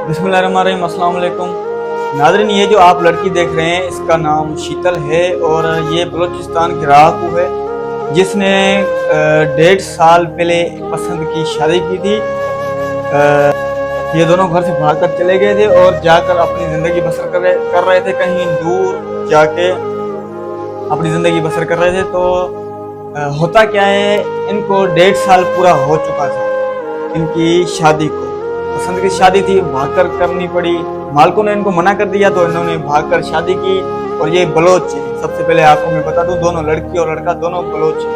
बिस्मिल्लाहिर्रहमानिर्रहीम, अस्सलाम वालेकुम। नाज़रीन, ये जो आप लड़की देख रहे हैं इसका नाम शीतल है और ये बलूचिस्तान की राहकू है जिसने 1.5 साल पहले पसंद की शादी की थी। ये दोनों घर से भाग कर चले गए थे और जाकर अपनी ज़िंदगी बसर कर रहे थे, कहीं दूर जाके अपनी ज़िंदगी बसर कर रहे थे। तो होता क्या है, इनको 1.5 साल पूरा हो चुका था इनकी शादी को। पसंद की शादी थी, भागकर करनी पड़ी। मालिकों ने इनको मना कर दिया तो इन्होंने भागकर शादी की। और ये बलोच है, सबसे पहले आपको मैं बता दूं, दोनों लड़की और लड़का दोनों बलोच है।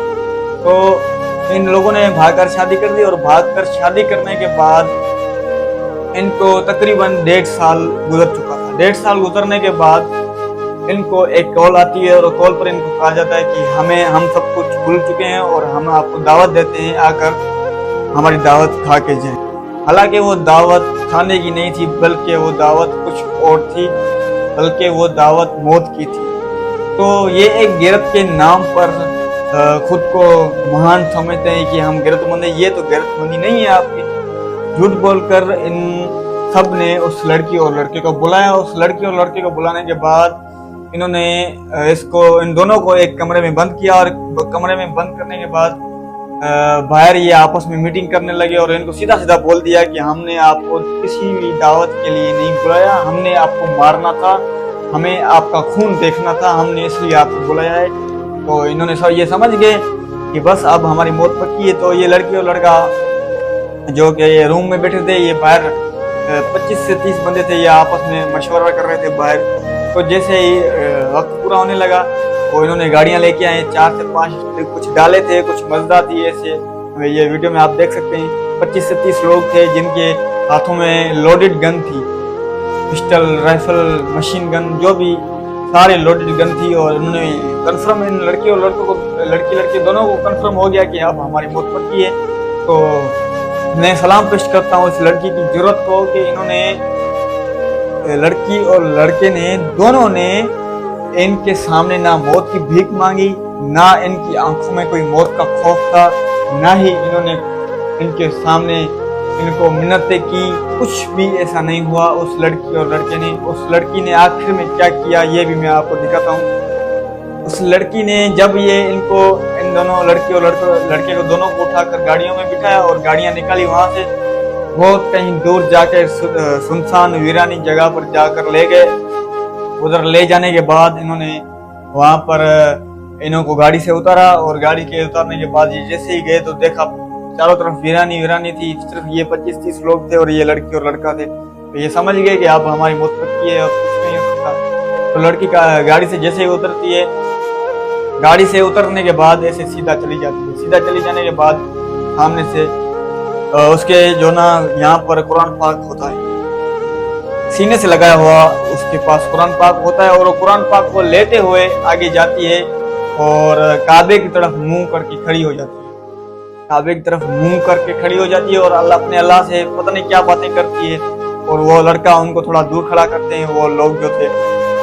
तो इन लोगों ने भागकर शादी कर दी और भागकर शादी करने के बाद इनको तकरीबन 1.5 साल गुजर चुका था। 1.5 साल गुजरने के बाद इनको एक कॉल आती है और कॉल पर इनको कहा जाता है कि हम सब कुछ भूल चुके हैं और हम आपको दावत देते हैं, आकर हमारी दावत खा के जाएं। हालांकि वो दावत खाने की नहीं थी, बल्कि वो दावत कुछ और थी, बल्कि वो दावत मौत की थी। तो ये एक गैरत के नाम पर खुद को महान समझते हैं कि हम गैरतमंद हैं। ये तो गैरतमंदी नहीं है आपकी। झूठ बोलकर इन सब ने उस लड़की और लड़के को बुलाया। उस लड़की और लड़के को बुलाने के बाद इन्होंने इन दोनों को एक कमरे में बंद किया और कमरे में बंद करने के बाद बाहर ये आपस में मीटिंग करने लगे और इनको सीधा सीधा बोल दिया कि हमने आपको किसी भी दावत के लिए नहीं बुलाया, हमने आपको मारना था, हमें आपका खून देखना था, हमने इसलिए आपको बुलाया है। तो इन्होंने सब ये समझ गए कि बस अब हमारी मौत पक्की है। तो ये लड़की और लड़का जो कि ये रूम में बैठे थे, ये बाहर 25 से 30 बंदे थे, ये आपस में मशवरा कर रहे थे बाहर। तो जैसे ही वक्त पूरा होने लगा वो इन्होंने गाड़ियां लेके आए, 4 से 5 कुछ डाले थे, कुछ मजदा थी। ऐसे ये वीडियो में आप देख सकते हैं 25 से 30 लोग थे जिनके हाथों में लोडेड गन थी, पिस्टल, राइफल, मशीन गन, जो भी सारे लोडेड गन थी। और उन्होंने कंफर्म इन लड़की और लड़कों को, लड़के दोनों को कंफर्म हो गया कि अब हमारी मौत पक्की है। तो मैं सलाम पेश करता हूँ इस लड़की की जरूरत को कि इन्होंने, लड़की और लड़के ने, दोनों ने इनके सामने ना मौत की भीख मांगी, ना इनकी आंखों में कोई मौत का खौफ था, ना ही इन्होंने इनके सामने इनको मिन्नतें की। कुछ भी ऐसा नहीं हुआ उस लड़की और लड़के ने। उस लड़की ने आखिर में क्या किया ये भी मैं आपको दिखाता हूँ। उस लड़की ने जब ये इनको, इन दोनों लड़की और लड़के को दोनों को उठाकर गाड़ियों में बिठाया और गाड़ियां निकाली वहां से, बहुत कहीं दूर जाकर सुनसान वीरानी जगह पर जाकर ले गए। उधर ले जाने के बाद इन्होंने वहां पर इन्हों को गाड़ी से उतारा और गाड़ी के उतारने के बाद ये जैसे ही गए तो देखा चारों तरफ वीरानी थी। सिर्फ ये 25-30 लोग थे और ये लड़की और लड़का थे। तो ये समझ गए कि अब हमारी मौत पक्की है और कुछ नहीं हो सकता। तो लड़की का गाड़ी से जैसे ही उतरती है, गाड़ी से उतरने के बाद ऐसे सीधा चली जाती है। सीधा चली जाने के बाद सामने से उसके जो ना यहाँ पर कुरान पाक होता है, सीने से लगाया हुआ उसके पास कुरान पाक होता है और वो कुरान पाक को लेते हुए आगे जाती है और काबे की तरफ मुंह करके खड़ी हो जाती है। काबे की तरफ मुंह करके खड़ी हो जाती है और अल्लाह से पता नहीं क्या बातें करती है। और वो लड़का उनको थोड़ा दूर खड़ा करते हैं। वो लोग जो थे,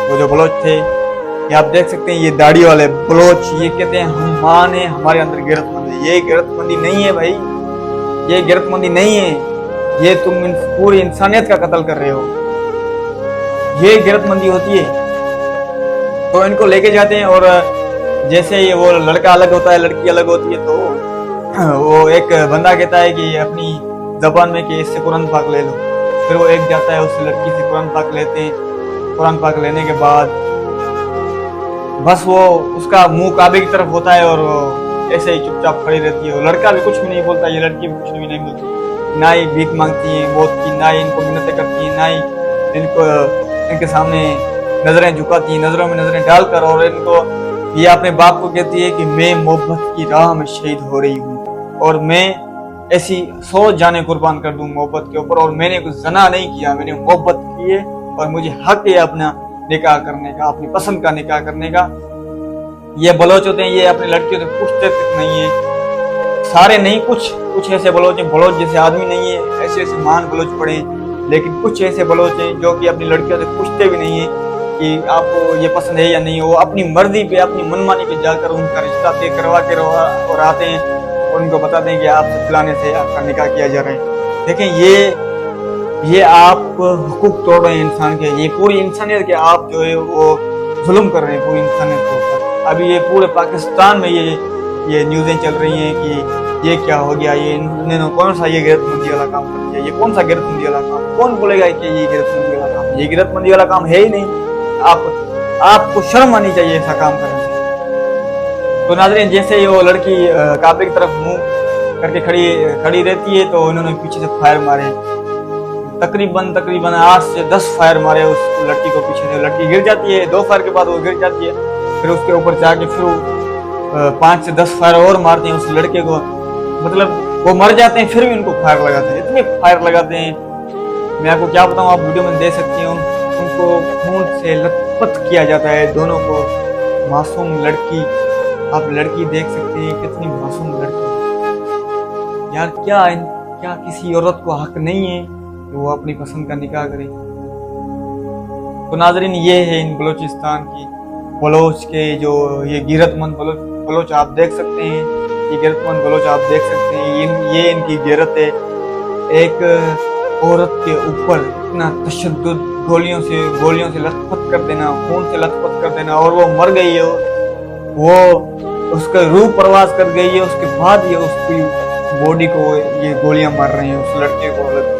वो जो बलोच थे, ये आप देख सकते हैं, ये दाढ़ी वाले बलोच, ये कहते हैं हम मान है, हमारे अंदर गैरतमंद है। ये गैरतमंदी नहीं है भाई, ये गैरतमंदी नहीं है, ये तुम पूरी इंसानियत का कत्ल कर रहे हो, ये गैरतमंदी होती है। तो इनको लेके जाते हैं और जैसे ही वो लड़का अलग होता है, लड़की अलग होती है, तो वो एक बंदा कहता है कि अपनी जबान में कि इससे कुरान पाक ले लो। फिर वो एक जाता है, उस लड़की से कुरान पाक लेते हैं। कुरान पाक लेने के बाद बस वो उसका मुंह काबे की तरफ होता है और वो ऐसे ही चुपचाप खड़ी रहती है। वो लड़का भी कुछ भी नहीं बोलता, ये लड़की भी कुछ भी नहीं बोलती, ना ही भीख मांगती है मौत की, ना ही इनको मिन्नतें करती है, ना ही इनके सामने नजरें झुकाती हैं, नजरों में नजरें डालकर। और इनको ये अपने बाप को कहती है कि मैं मोहब्बत की राह में शहीद हो रही हूँ और मैं ऐसी 100 जानें कुर्बान कर दूं मोहब्बत के ऊपर, और मैंने कुछ जना नहीं किया, मैंने मोहब्बत की है और मुझे हक है अपना निकाह करने का, अपनी पसंद का निकाह करने का। ये बलोच होते हैं, ये अपनी लड़कियों से पूछते तक नहीं है, सारे नहीं, कुछ ऐसे बलोच हैं, बलोच जैसे आदमी नहीं है, ऐसे महान बलोच पड़े हैं। लेकिन कुछ ऐसे बलोच हैं जो कि अपनी लड़कियों से पूछते भी नहीं है कि आपको ये पसंद है या नहीं। वो अपनी मर्जी पे, अपनी मनमानी पे जाकर उनका रिश्ता तय करवा के और आते हैं और उनको बताते हैं कि आपसे फलाने से आपका निकाह किया जा रहा है। देखें, ये आप हुकूक तोड़ रहे हैं इंसान के, ये पूरी इंसानियत के आप जो है वो जुल्म कर रहे हैं पूरी इंसानियत के ऊपर। अभी ये पूरे पाकिस्तान में ये न्यूज़ें चल रही हैं कि ये क्या हो गया, ये इन्होंने कौन सा ये गैरतमंदी वाला काम कर दिया, ये कौन सा गैरतमंदी वाला काम, कौन बोलेगा कि ये गैरतमंदी वाला काम, ये गैरतमंदी वाला काम है ही नहीं। आपको शर्म आनी चाहिए ऐसा काम करने से। तो नाज़रीन, जैसे ही वो लड़की काबे की तरफ मुंह करके खड़ी रहती है तो उन्होंने पीछे से फायर मारे, तकरीबन 8 से 10 फायर मारे उस लड़की को पीछे से। लड़की गिर जाती है, 2 फायर के बाद वो गिर जाती है, फिर उसके ऊपर जाके फिर 5 से 10 फायर और मारते हैं उस लड़के को। मतलब वो मर जाते हैं फिर भी उनको फायर लगाते हैं, इतने फायर लगाते हैं मैं आपको क्या बताऊं, आप वीडियो में देख सकती हो। उनको खून से लथपथ किया जाता है दोनों को। मासूम लड़की, आप लड़की देख सकते हैं कितनी मासूम लड़की। यार क्या किसी औरत को हक नहीं है कि वो अपनी पसंद का निकाह करे? तो नाज़रीन, ये है इन बलूचिस्तान की बलोच के जो ये गैरतमंद बलोच आप देख सकते हैं, ये गैरतमंद बलोच आप देख सकते हैं। ये इनकी गैरत है, एक औरत के ऊपर इतना तशद्दुद, गोलियों से लथपथ कर देना, खून से लथपथ कर देना, और वो मर गई है, वो उसका रूह परवास कर गई है, उसके बाद ये उसकी बॉडी को ये गोलियां मार रहे हैं उस लड़के को।